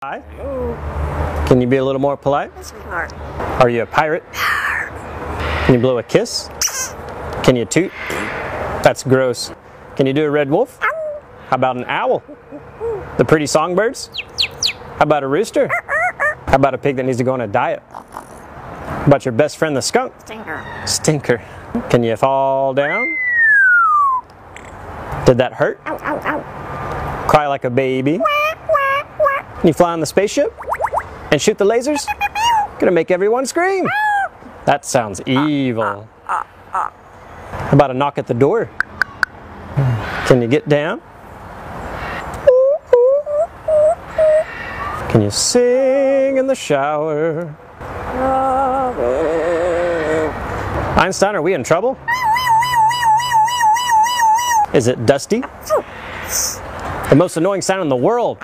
Hi. Can you be a little more polite? Are you a pirate? Can you blow a kiss? Can you toot? That's gross. Can you do a red wolf? How about an owl? The pretty songbirds? How about a rooster? How about a pig that needs to go on a diet? How about your best friend the skunk? Stinker. Can you fall down? Did that hurt? Cry like a baby? Can you fly on the spaceship? And shoot the lasers? Gonna make everyone scream. That sounds evil. How about a knock at the door? Can you get down? Can you sing in the shower? Einstein, are we in trouble? Is it dusty? The most annoying sound in the world.